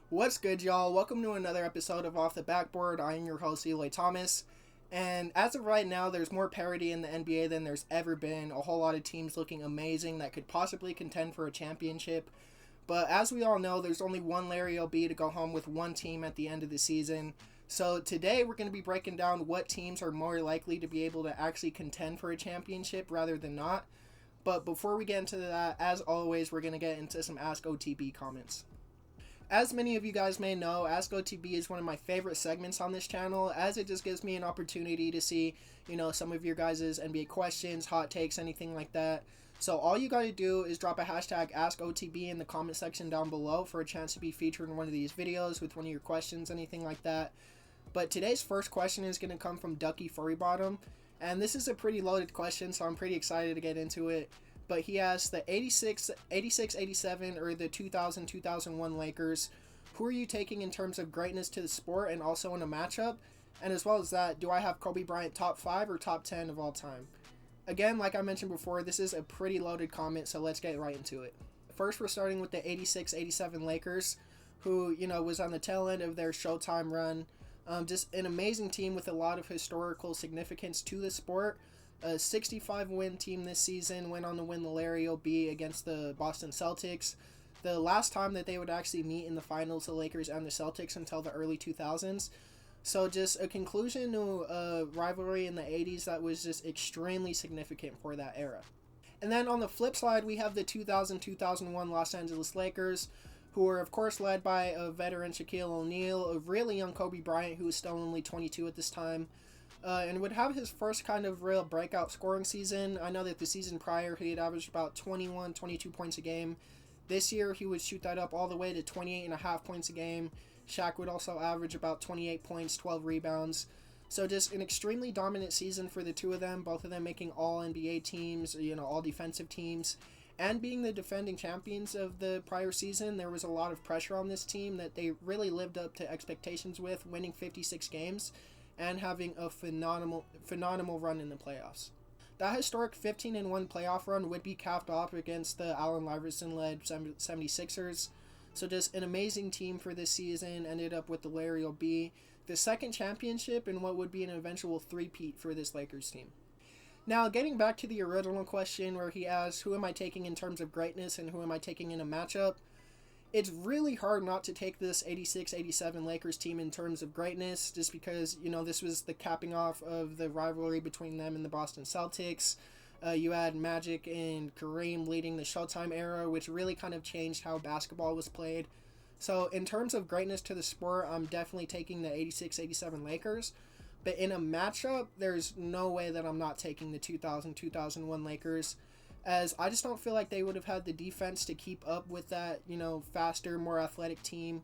What's good, y'all? Welcome to another episode of Off the Backboard. I am your host, Eloy Thomas. And as of right now, there's more parity in the NBA than there's ever been. A whole lot of teams looking amazing that could possibly contend for a championship. But as we all know, there's only one Larry O.B. to go home with one team at the end of the season. So today we're going to be breaking down what teams are more likely to be able to actually contend for a championship rather than not. But before we get into that, as always, we're going to get into some Ask OTB comments. As many of you guys may know, Ask OTB is one of my favorite segments on this channel, as it just gives me an opportunity to see, some of your guys' NBA questions, hot takes, anything like that. So all you gotta do is drop a hashtag AskOTB in the comment section down below for a chance to be featured in one of these videos with one of your questions, anything like that. But today's first question is going to come from Ducky Furrybottom, and this is a pretty loaded question, so I'm pretty excited to get into it. But he asks, the 86-87 or the 2000-2001 Lakers, who are you taking in terms of greatness to the sport and also in a matchup? And as well as that, do I have Kobe Bryant top 5 or top 10 of all time? Again, like I mentioned before, this is a pretty loaded comment, so let's get right into it. First, we're starting with the 86-87 Lakers, who, was on the tail end of their Showtime run. Just an amazing team with a lot of historical significance to the sport. A 65-win team this season, went on to win the Larry O.B. against the Boston Celtics. The last time that they would actually meet in the finals, the Lakers and the Celtics, until the early 2000s. So just a conclusion to a rivalry in the 80s that was just extremely significant for that era. And then on the flip side, we have the 2000-2001 Los Angeles Lakers, who were of course led by a veteran Shaquille O'Neal, a really young Kobe Bryant, who was still only 22 at this time. And would have his first kind of real breakout scoring season. I know that the season prior he had averaged about 21, 22 points a game. This year he would shoot that up all the way to 28.5 points a game. Shaq would also average about 28 points, 12 rebounds. So just an extremely dominant season for the two of them, both of them making all NBA teams, all defensive teams. And being the defending champions of the prior season, there was a lot of pressure on this team that they really lived up to expectations with, winning 56 games. And having a phenomenal run in the playoffs. That historic 15-1 playoff run would be capped off against the Allen Iverson-led 76ers. So just an amazing team for this season, ended up with the Larry O.B., the second championship and what would be an eventual three-peat for this Lakers team. Now, getting back to the original question where he asked, who am I taking in terms of greatness and who am I taking in a matchup? It's really hard not to take this 86-87 Lakers team in terms of greatness, just because, this was the capping off of the rivalry between them and the Boston Celtics. You had Magic and Kareem leading the Showtime era, which really kind of changed how basketball was played. So in terms of greatness to the sport, I'm definitely taking the 86-87 Lakers. But in a matchup, there's no way that I'm not taking the 2000-2001 Lakers, as I just don't feel like they would have had the defense to keep up with that, faster, more athletic team.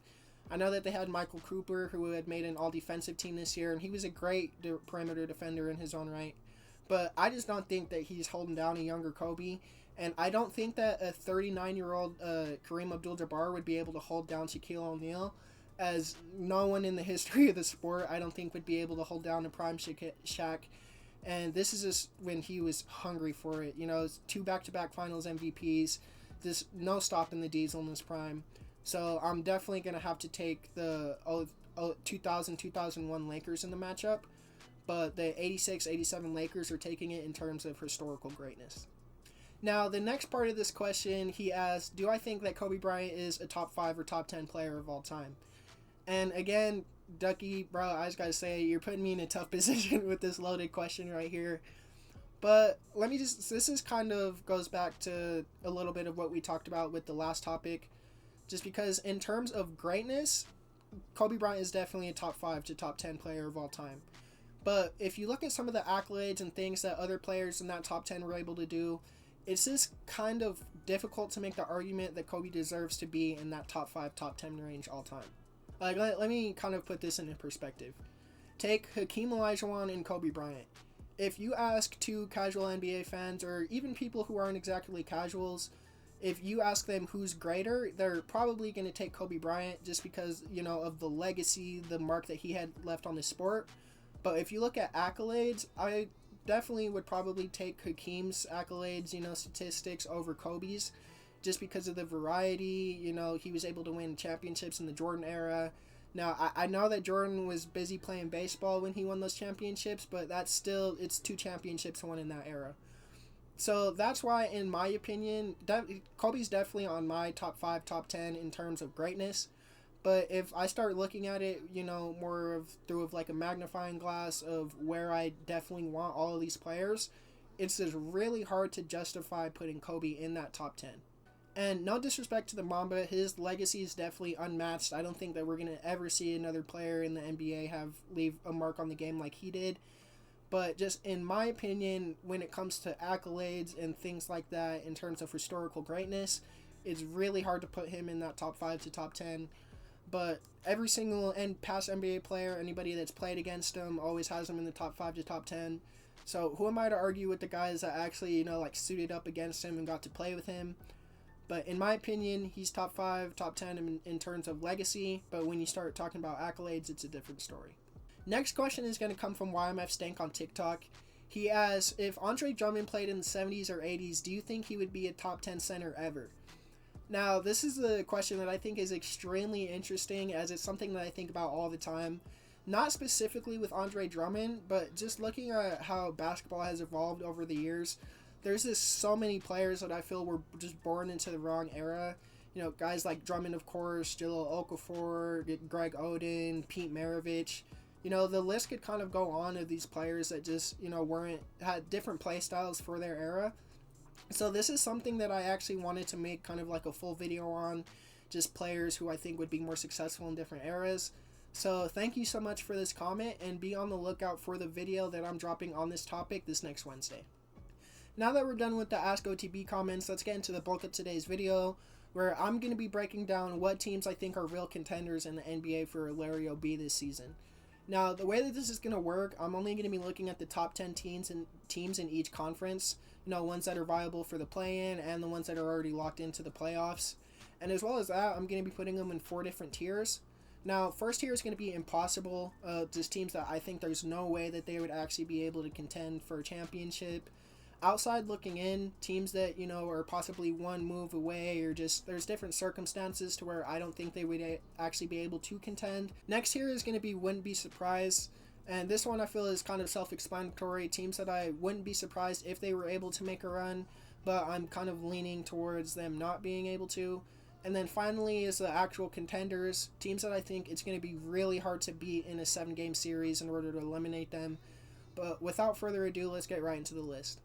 I know that they had Michael Cooper, who had made an all-defensive team this year, and he was a great perimeter defender in his own right. But I just don't think that he's holding down a younger Kobe, and I don't think that a 39-year-old Kareem Abdul-Jabbar would be able to hold down Shaquille O'Neal, as no one in the history of the sport, I don't think, would be able to hold down a prime Shaq. And this is just when he was hungry for it. Two back-to-back finals MVPs. There's no stopping the Diesel in his prime. So I'm definitely going to have to take the 2000-2001 Lakers in the matchup. But the 86-87 Lakers are taking it in terms of historical greatness. Now, the next part of this question, he asked, do I think that Kobe Bryant is a top 5 or top 10 player of all time? And again, Ducky, bro, I just gotta say, you're putting me in a tough position with this loaded question right here. But this is kind of goes back to a little bit of what we talked about with the last topic. Just because in terms of greatness, Kobe Bryant is definitely a top 5 to top 10 player of all time. But if you look at some of the accolades and things that other players in that top 10 were able to do, it's just kind of difficult to make the argument that Kobe deserves to be in that top 5, top 10 range all time. Let me kind of put this into perspective. Take Hakeem Olajuwon and Kobe Bryant. If you ask two casual NBA fans, or even people who aren't exactly casuals, if you ask them who's greater, they're probably going to take Kobe Bryant just because, of the legacy, the mark that he had left on the sport. But if you look at accolades, I definitely would probably take Hakeem's accolades, statistics over Kobe's. just because of the variety. You know, he was able to win championships in the Jordan era. Now, I know that Jordan was busy playing baseball when he won those championships, but that's still, it's 2 championships won in that era. So that's why, in my opinion, Kobe's definitely on my top 5, top 10 in terms of greatness. But if I start looking at it, you know, more of through of like a magnifying glass of where I definitely want all of these players, it's just really hard to justify putting Kobe in that top 10. And no disrespect to the Mamba, his legacy is definitely unmatched. I don't think that we're going to ever see another player in the NBA leave a mark on the game like he did. But just in my opinion, when it comes to accolades and things like that in terms of historical greatness, it's really hard to put him in that top 5 to top 10. But every single past NBA player, anybody that's played against him, always has him in the top 5 to top 10. So who am I to argue with the guys that actually, you know, like suited up against him and got to play with him? But in my opinion, he's top 5, top 10 in terms of legacy. But when you start talking about accolades, it's a different story. Next question is going to come from YMF Stank on TikTok. He asks, if Andre Drummond played in the 70s or 80s, do you think he would be a top 10 center ever? Now, this is a question that I think is extremely interesting, as it's something that I think about all the time. Not specifically with Andre Drummond, but just looking at how basketball has evolved over the years. There's just so many players that I feel were just born into the wrong era. You know, guys like Drummond, of course, Jahlil Okafor, Greg Oden, Pete Maravich. You know, the list could kind of go on of these players that just, you know, had different play styles for their era. So this is something that I actually wanted to make kind of like a full video on, just players who I think would be more successful in different eras. So thank you so much for this comment, and be on the lookout for the video that I'm dropping on this topic this next Wednesday. Now that we're done with the Ask OTB comments, let's get into the bulk of today's video, where I'm going to be breaking down what teams I think are real contenders in the NBA for Larry O.B. this season. Now, the way that this is going to work, I'm only going to be looking at the top 10 teams in each conference, you know, ones that are viable for the play-in and the ones that are already locked into the playoffs. And as well as that, I'm going to be putting them in 4 different tiers. Now, first tier is going to be impossible, just teams that I think there's no way that they would actually be able to contend for a championship. Outside looking in, teams that, you know, are possibly one move away, or just there's different circumstances to where I don't think they would actually be able to contend. Next here is going to be wouldn't be surprised, and this one I feel is kind of self-explanatory. Teams that I wouldn't be surprised if they were able to make a run, but I'm kind of leaning towards them not being able to. And then finally is the actual contenders, teams that I think it's going to be really hard to beat in a 7-game series in order to eliminate them. But without further ado, let's get right into the list.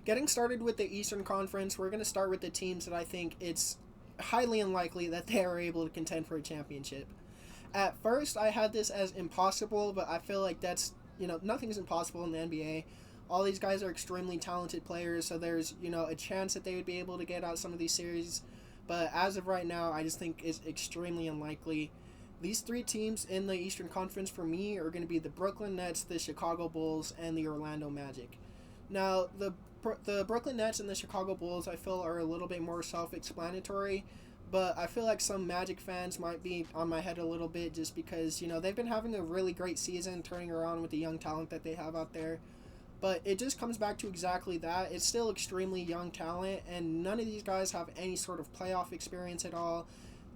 Getting started with the Eastern Conference, we're going to start with the teams that I think it's highly unlikely that they are able to contend for a championship. At first, I had this as impossible, but I feel like that's, you know, nothing's impossible in the NBA. All these guys are extremely talented players, so there's, you know, a chance that they would be able to get out some of these series. But as of right now, I just think it's extremely unlikely. These 3 teams in the Eastern Conference for me are going to be the Brooklyn Nets, the Chicago Bulls, and the Orlando Magic. Now, the Brooklyn Nets and the Chicago Bulls, I feel, are a little bit more self-explanatory, but I feel like some Magic fans might be on my head a little bit just because, you know, they've been having a really great season, turning around with the young talent that they have out there. But it just comes back to exactly that. It's still extremely young talent, and none of these guys have any sort of playoff experience at all.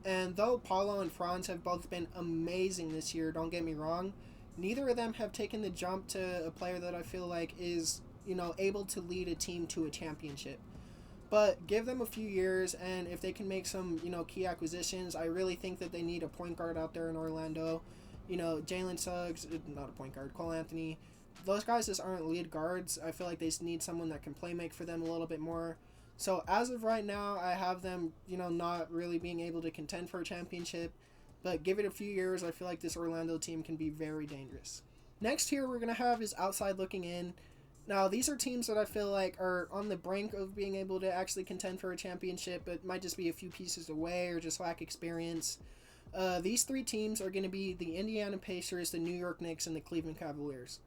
And though Paulo and Franz have both been amazing this year, don't get me wrong, neither of them have taken the jump to a player that I feel like is, you know, able to lead a team to a championship. But give them a few years, and if they can make some, you know, key acquisitions, I really think that they need a point guard out there in Orlando. You know, Jalen Suggs, not a point guard, Cole Anthony. Those guys just aren't lead guards. I feel like they just need someone that can play make for them a little bit more. So as of right now, I have them, you know, not really being able to contend for a championship. But give it a few years, I feel like this Orlando team can be very dangerous. Next here we're going to have is outside looking in. Now, these are teams that I feel like are on the brink of being able to actually contend for a championship, but might just be a few pieces away or just lack experience. These 3 teams are going to be the Indiana Pacers, the New York Knicks, and the Cleveland Cavaliers.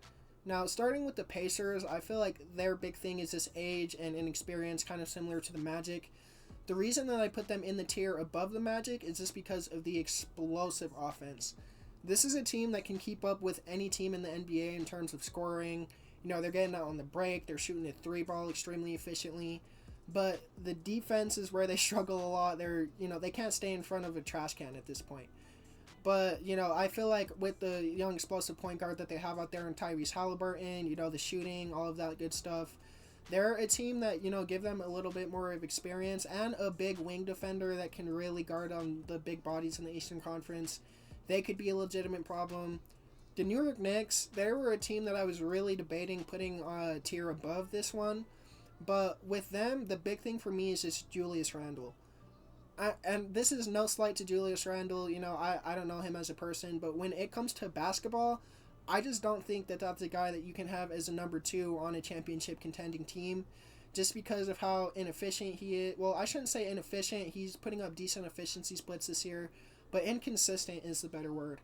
Now, starting with the Pacers, I feel like their big thing is this age and inexperience, kind of similar to the Magic. The reason that I put them in the tier above the Magic is just because of the explosive offense. This is a team that can keep up with any team in the NBA in terms of scoring. You know, they're getting out on the break, they're shooting the 3-ball extremely efficiently. but the defense is where they struggle a lot. They can't stay in front of a trash can at this point. But, I feel like with the young explosive point guard that they have out there in Tyrese Halliburton, the shooting, all of that good stuff, they're a team that, give them a little bit more of experience and a big wing defender that can really guard on the big bodies in the Eastern Conference. They could be a legitimate problem. The New York Knicks, they were a team that I was really debating putting a tier above this one. But with them, the big thing for me is just Julius Randle. And this is no slight to Julius Randle. I don't know him as a person, but when it comes to basketball, I just don't think that that's a guy that you can have as a number 2 on a championship contending team, just because of how inefficient he is. Well, I shouldn't say inefficient. He's putting up decent efficiency splits this year, but inconsistent is the better word.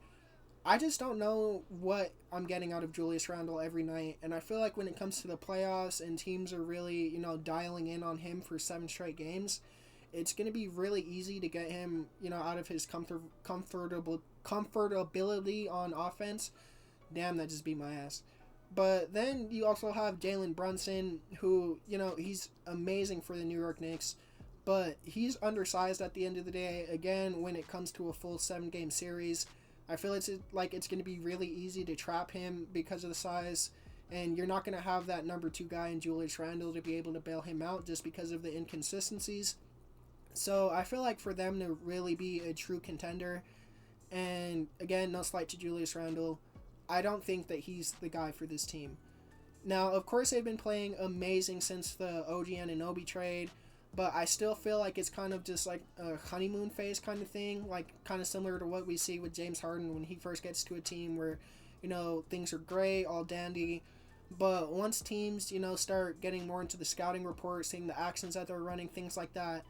I just don't know what I'm getting out of Julius Randle every night, and I feel like when it comes to the playoffs and teams are really, dialing in on him for 7 straight games, it's going to be really easy to get him, out of his comfortability on offense. Damn, that just beat my ass. But then you also have Jalen Brunson, who, he's amazing for the New York Knicks, but he's undersized at the end of the day. Again, when it comes to a full 7-game series, I feel it's going to be really easy to trap him because of the size, and you're not going to have that number 2 guy in Julius Randle to be able to bail him out just because of the inconsistencies. So I feel like for them to really be a true contender, and again, no slight to Julius Randle, I don't think that he's the guy for this team. Now, of course, they've been playing amazing since the OG Anunoby trade, but I still feel like it's kind of just like a honeymoon phase kind of thing, like kind of similar to what we see with James Harden when he first gets to a team where, things are great, all dandy. But once teams, start getting more into the scouting report, seeing the actions that they're running, things like that,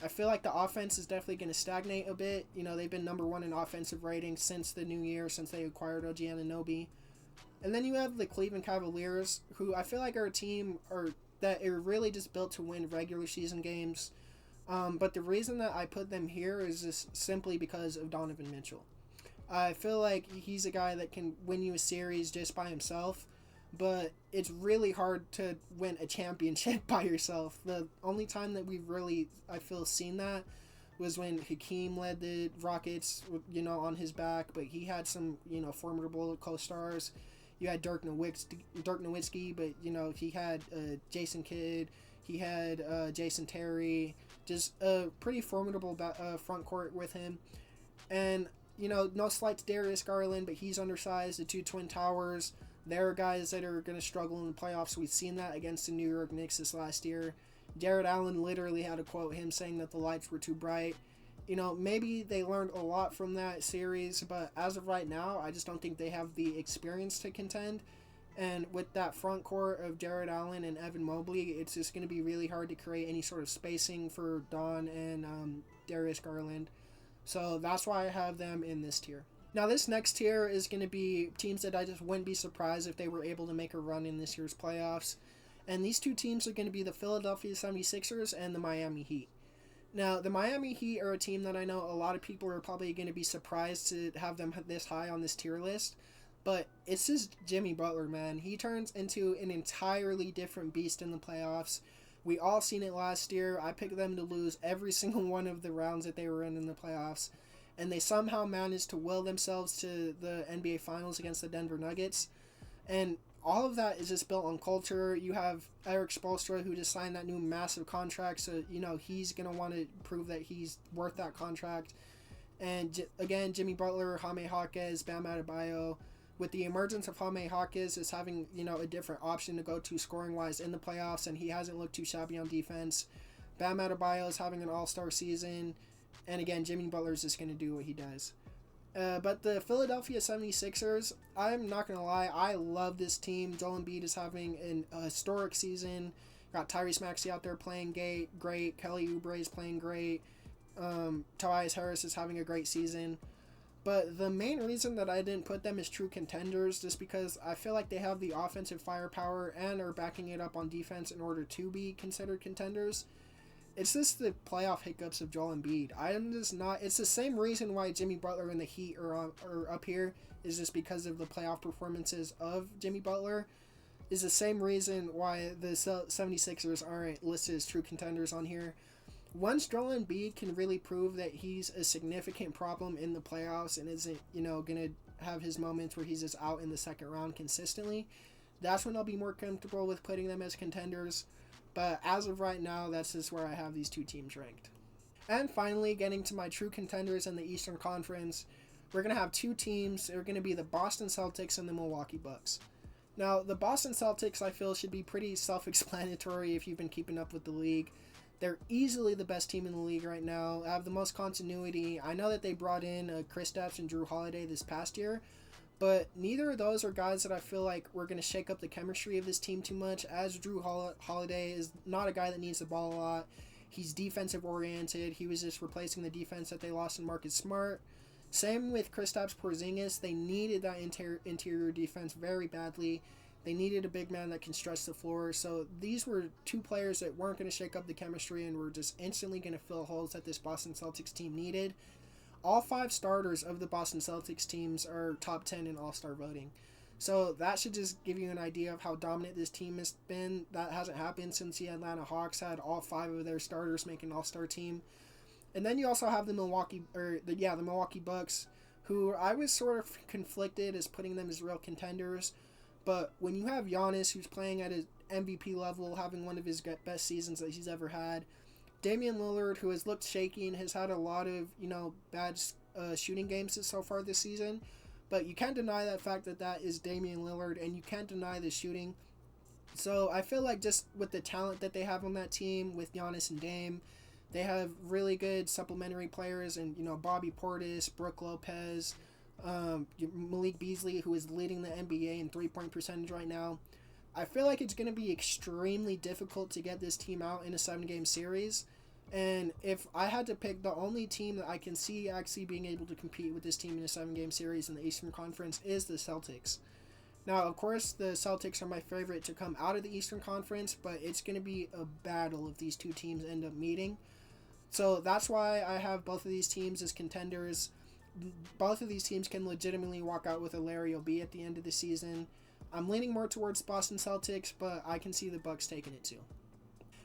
I feel like the offense is definitely going to stagnate a bit. They've been number 1 in offensive rating since the new year, since they acquired OG Anunoby. And then you have the Cleveland Cavaliers, who I feel like are a team that are really just built to win regular season games. But the reason that I put them here is just simply because of Donovan Mitchell. I feel like he's a guy that can win you a series just by himself, but it's really hard to win a championship by yourself. The only time that we've really, I feel, seen that was when Hakeem led the Rockets, on his back, but he had some, formidable co-stars. You had Dirk Nowitzki, but, he had Jason Kidd, he had Jason Terry, just a pretty formidable front court with him. And, no slight to Darius Garland, but he's undersized. The 2 Twin Towers, there are guys that are going to struggle in the playoffs. We've seen that against the New York Knicks this last year. Jared Allen literally had to quote him saying that the lights were too bright. Maybe they learned a lot from that series, but as of right now, I just don't think they have the experience to contend. And with that front court of Jared Allen and Evan Mobley, it's just going to be really hard to create any sort of spacing for Don and Darius Garland. So that's why I have them in this tier. Now, this next tier is going to be teams that I just wouldn't be surprised if they were able to make a run in this year's playoffs. And these 2 teams are going to be the Philadelphia 76ers and the Miami Heat. Now, the Miami Heat are a team that I know a lot of people are probably going to be surprised to have them this high on this tier list. But it's just Jimmy Butler, man. He turns into an entirely different beast in the playoffs. We all seen it last year. I picked them to lose every single one of the rounds that they were in the playoffs. And they somehow managed to will themselves to the NBA Finals against the Denver Nuggets. And all of that is just built on culture. You have Eric Spoelstra, who just signed that new massive contract, so, he's going to want to prove that he's worth that contract. And, again, Jimmy Butler, Jaime Jaquez, Bam Adebayo. With the emergence of Jaime Jaquez is having, a different option to go to scoring-wise in the playoffs, and he hasn't looked too shabby on defense. Bam Adebayo is having an all-star season. And again, Jimmy Butler is just going to do what he does. But the Philadelphia 76ers, I'm not going to lie, I love this team. Joel Embiid is having a historic season. Got Tyrese Maxey out there playing great. Kelly Oubre is playing great. Tobias Harris is having a great season. But the main reason that I didn't put them as true contenders, just because I feel like they have the offensive firepower and are backing it up on defense in order to be considered contenders. It's just the playoff hiccups of Joel Embiid. It's the same reason why Jimmy Butler and the Heat are up here, is just because of the playoff performances of Jimmy Butler. is the same reason why the 76ers aren't listed as true contenders on here. Once Joel Embiid can really prove that he's a significant problem in the playoffs and isn't, going to have his moments where he's just out in the second round consistently, that's when I'll be more comfortable with putting them as contenders. But as of right now, that's just where I have these two teams ranked. And finally, getting to my true contenders in the Eastern Conference, we're going to have two teams. They're going to be the Boston Celtics and the Milwaukee Bucks. Now, the Boston Celtics, I feel, should be pretty self-explanatory if you've been keeping up with the league. They're easily the best team in the league right now. Have the most continuity. I know that they brought in Kristaps and Drew Holiday this past year, but neither of those are guys that I feel like we're going to shake up the chemistry of this team too much, as Drew Holiday is not a guy that needs the ball a lot. He's defensive oriented. He was just replacing the defense that they lost in Marcus Smart. Same with Kristaps Porzingis. They needed that interior defense very badly. They needed a big man that can stretch the floor. So these were two players that weren't going to shake up the chemistry and were just instantly going to fill holes that this Boston Celtics team needed. All 5 starters of the Boston Celtics teams are top 10 in All-Star voting. So that should just give you an idea of how dominant this team has been. That hasn't happened since the Atlanta Hawks had all 5 of their starters make an All-Star team. And then you also have the Milwaukee Bucks, who I was sort of conflicted as putting them as real contenders. But when you have Giannis, who's playing at an MVP level, having one of his best seasons that he's ever had, Damian Lillard, who has looked shaky and has had a lot of, bad shooting games so far this season, but you can't deny that fact that is Damian Lillard, and you can't deny the shooting. So I feel like just with the talent that they have on that team, with Giannis and Dame, they have really good supplementary players, and Bobby Portis, Brook Lopez, Malik Beasley, who is leading the NBA in 3-point percentage right now. I feel like it's going to be extremely difficult to get this team out in a 7-game series. And if I had to pick, the only team that I can see actually being able to compete with this team in a 7-game series in the Eastern Conference is the Celtics. Now, of course, the Celtics are my favorite to come out of the Eastern Conference, but it's going to be a battle if these two teams end up meeting. So that's why I have both of these teams as contenders. Both of these teams can legitimately walk out with a Larry O'B at the end of the season. I'm leaning more towards Boston Celtics, but I can see the Bucks taking it too.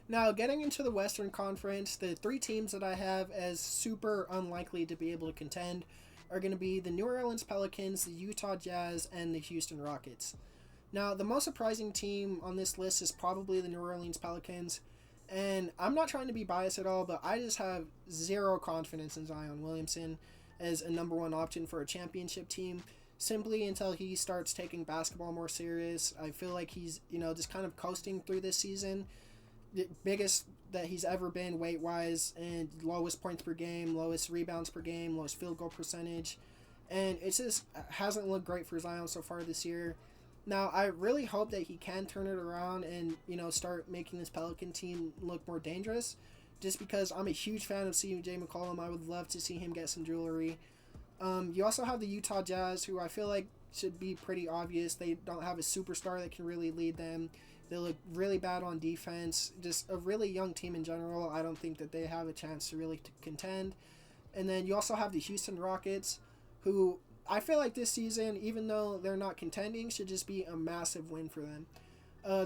Now, getting into the Western Conference, the 3 teams that I have as super unlikely to be able to contend are going to be the New Orleans Pelicans, the Utah Jazz, and the Houston Rockets. Now, the most surprising team on this list is probably the New Orleans Pelicans, and I'm not trying to be biased at all, but I just have zero confidence in Zion Williamson as a number 1 option for a championship team, simply until he starts taking basketball more serious. I feel like he's, just kind of coasting through this season. The biggest that he's ever been weight-wise, and lowest points per game, lowest rebounds per game, lowest field goal percentage. And it just hasn't looked great for Zion so far this year. Now, I really hope that he can turn it around and, start making this Pelican team look more dangerous, just because I'm a huge fan of CJ McCollum. I would love to see him get some jewelry. You also have the Utah Jazz, who I feel like should be pretty obvious. They don't have a superstar that can really lead them. They look really bad on defense. Just a really young team in general. I don't think that they have a chance to really contend. And then you also have the Houston Rockets, who I feel like this season, even though they're not contending, should just be a massive win for them.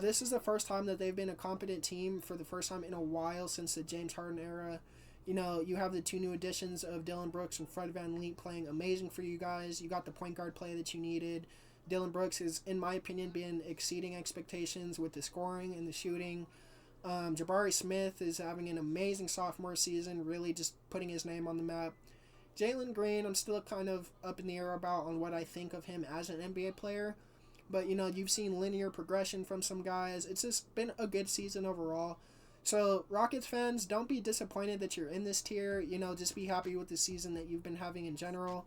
This is the first time that they've been a competent team for the first time in a while since the James Harden era. You have the 2 new additions of Dillon Brooks and Fred VanVleet playing amazing for you guys. You got the point guard play that you needed. Dillon Brooks has, in my opinion, been exceeding expectations with the scoring and the shooting. Jabari Smith is having an amazing sophomore season, really just putting his name on the map. Jalen Green, I'm still kind of up in the air about on what I think of him as an NBA player. But, you've seen linear progression from some guys. It's just been a good season overall. So, Rockets fans, don't be disappointed that you're in this tier. Just be happy with the season that you've been having in general.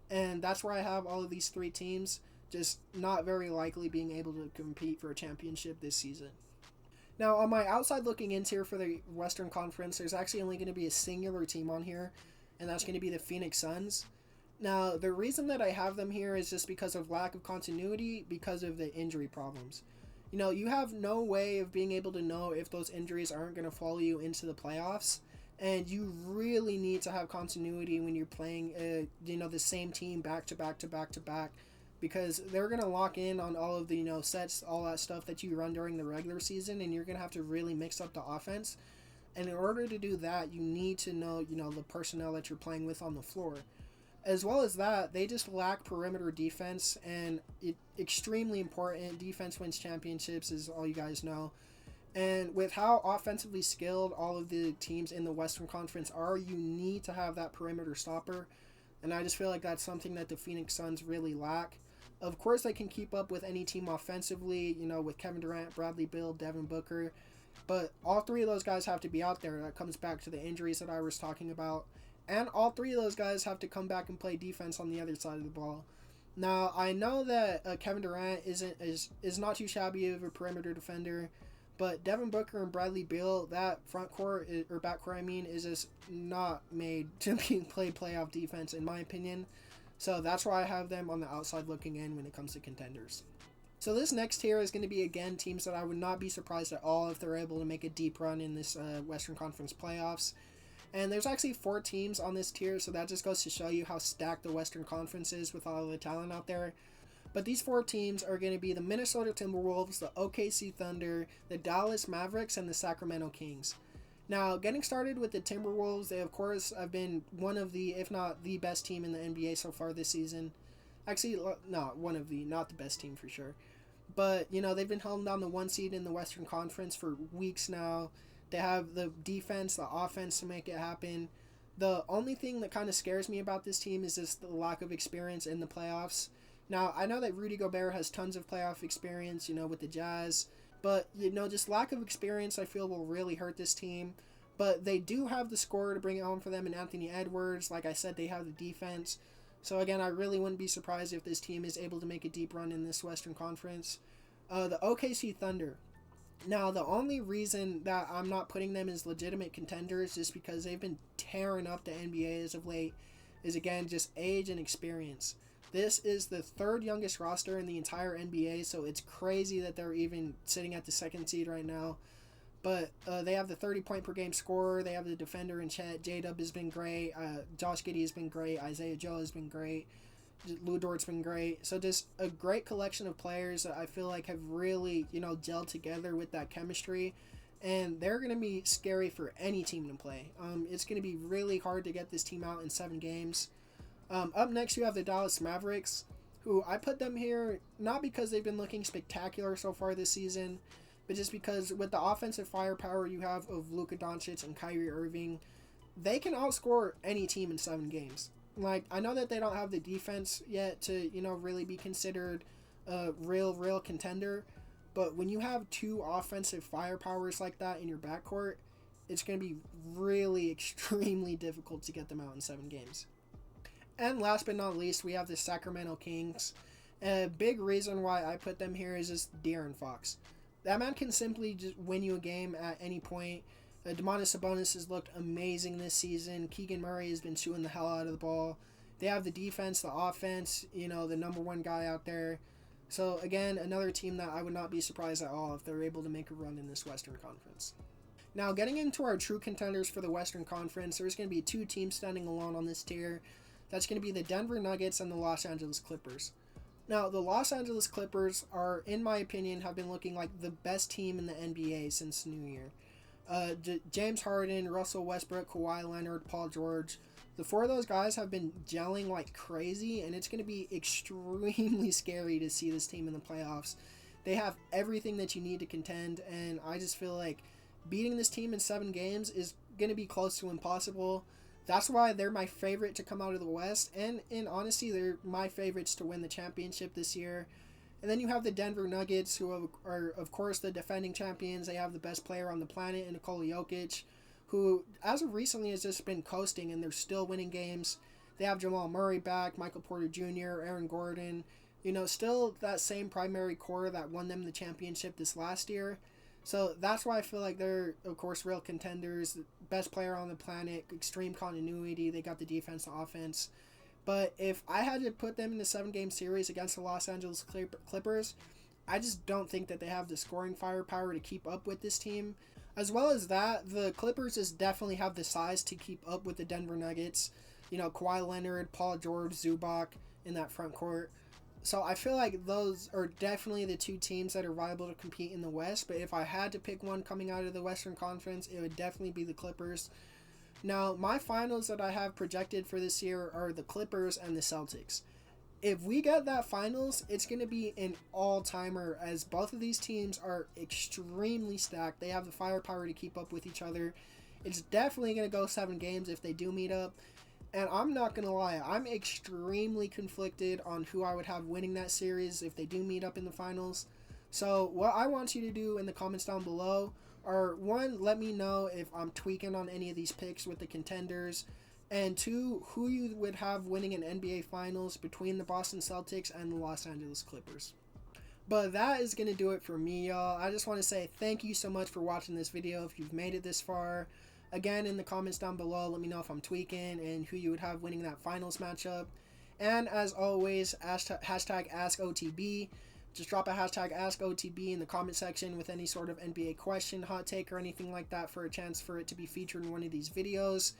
And that's where I have all of these 3 teams, just not very likely being able to compete for a championship this season. Now, on my outside looking in tier for the Western Conference, there's actually only going to be a singular team on here, and that's going to be the Phoenix Suns. Now, the reason that I have them here is just because of lack of continuity, because of the injury problems. You have no way of being able to know if those injuries aren't going to follow you into the playoffs, and you really need to have continuity when you're playing, the same team back to back to back to back because they're going to lock in on all of the, sets, all that stuff that you run during the regular season, and you're going to have to really mix up the offense. And in order to do that, you need to know, the personnel that you're playing with on the floor. As well as that, they just lack perimeter defense, and extremely important. Defense wins championships, as all you guys know. And with how offensively skilled all of the teams in the Western Conference are, you need to have that perimeter stopper. And I just feel like that's something that the Phoenix Suns really lack. Of course, they can keep up with any team offensively, with Kevin Durant, Bradley Beal, Devin Booker. But all three of those guys have to be out there. That comes back to the injuries that I was talking about. And all three of those guys have to come back and play defense on the other side of the ball. Now, I know that Kevin Durant is not too shabby of a perimeter defender. But Devin Booker and Bradley Beal, that front court, or back court, is just not made to play playoff defense, in my opinion. So that's why I have them on the outside looking in when it comes to contenders. So this next tier is going to be, again, teams that I would not be surprised at all if they're able to make a deep run in this Western Conference playoffs. And there's actually 4 teams on this tier, so that just goes to show you how stacked the Western Conference is with all the talent out there. But these 4 teams are going to be the Minnesota Timberwolves, the OKC Thunder, the Dallas Mavericks, and the Sacramento Kings. Now, getting started with the Timberwolves, they of course have been one of the, if not the best team in the NBA so far this season. Actually, not the best team for sure. But, they've been holding down the 1 seed in the Western Conference for weeks now. They have the defense, the offense to make it happen. The only thing that kind of scares me about this team is just the lack of experience in the playoffs. Now, I know that Rudy Gobert has tons of playoff experience, with the Jazz. But, just lack of experience, I feel, will really hurt this team. But they do have the scorer to bring it home for them in Anthony Edwards. Like I said, they have the defense. So, again, I really wouldn't be surprised if this team is able to make a deep run in this Western Conference. The OKC Thunder. Now, the only reason that I'm not putting them as legitimate contenders is because they've been tearing up the NBA as of late is, again, just age and experience. This is the 3rd youngest roster in the entire NBA, so it's crazy that they're even sitting at the 2nd seed right now. But they have the 30-point per game scorer. They have the defender in Chet. J-Dub has been great. Josh Giddey has been great. Isaiah Joe has been great. Lou Dort's been great. So just a great collection of players that I feel like have really, gelled together with that chemistry. And they're going to be scary for any team to play. It's going to be really hard to get this team out in 7 games. Up next, you have the Dallas Mavericks, who I put them here not because they've been looking spectacular so far this season, but just because with the offensive firepower you have of Luka Doncic and Kyrie Irving, they can outscore any team in 7 games. Like, I know that they don't have the defense yet to, really be considered a real contender, but when you have 2 offensive firepowers like that in your backcourt, it's going to be really extremely difficult to get them out in 7 games. And last but not least, we have the Sacramento Kings. A big reason why I put them here is just De'Aaron Fox. That man can simply just win you a game at any point. Domantas Sabonis has looked amazing this season. Keegan Murray has been shooting the hell out of the ball. They have the defense, the offense, the number 1 guy out there. So, again, another team that I would not be surprised at all if they're able to make a run in this Western Conference. Now, getting into our true contenders for the Western Conference, there's going to be 2 teams standing alone on this tier. That's going to be the Denver Nuggets and the Los Angeles Clippers. Now, the Los Angeles Clippers are, in my opinion, have been looking like the best team in the NBA since New Year. James Harden, Russell Westbrook, Kawhi Leonard, Paul George. The 4 of those guys have been gelling like crazy, and it's going to be extremely scary to see this team in the playoffs. They have everything that you need to contend, and I just feel like beating this team in 7 games is going to be close to impossible. That's why they're my favorite to come out of the West, and in honesty, they're my favorites to win the championship this year. And then you have the Denver Nuggets, who are of course, the defending champions. They have the best player on the planet in Nikola Jokic, who, as of recently, has just been coasting, and they're still winning games. They have Jamal Murray back, Michael Porter Jr., Aaron Gordon. Still that same primary core that won them the championship this last year. So that's why I feel like they're, of course, real contenders. Best player on the planet, extreme continuity. They got the defense, the offense. But if I had to put them in a 7-game series against the Los Angeles Clippers, I just don't think that they have the scoring firepower to keep up with this team. As well as that, the Clippers just definitely have the size to keep up with the Denver Nuggets. Kawhi Leonard, Paul George, Zubac in that front court. So I feel like those are definitely the two teams that are viable to compete in the West. But if I had to pick one coming out of the Western Conference, it would definitely be the Clippers. Now, my finals that I have projected for this year are the Clippers and the Celtics. If we get that finals, it's going to be an all-timer, as both of these teams are extremely stacked. They have the firepower to keep up with each other. It's definitely going to go 7 games if they do meet up. And I'm not going to lie, I'm extremely conflicted on who I would have winning that series if they do meet up in the finals. So what I want you to do in the comments down below are, 1, let me know if I'm tweaking on any of these picks with the contenders. And 2, who you would have winning an NBA Finals between the Boston Celtics and the Los Angeles Clippers. But that is going to do it for me, y'all. I just want to say thank you so much for watching this video if you've made it this far. Again, in the comments down below, let me know if I'm tweaking and who you would have winning that finals matchup. And as always, hashtag AskOTB. Just drop a hashtag AskOTB in the comment section with any sort of NBA question, hot take, or anything like that for a chance for it to be featured in one of these videos.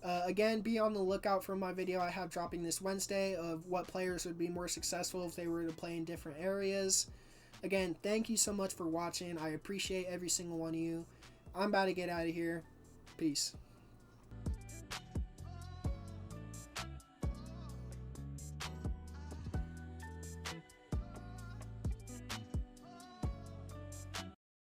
Again, be on the lookout for my video I have dropping this Wednesday of what players would be more successful if they were to play in different areas. Again, thank you so much for watching. I appreciate every single one of you. I'm about to get out of here. Peace.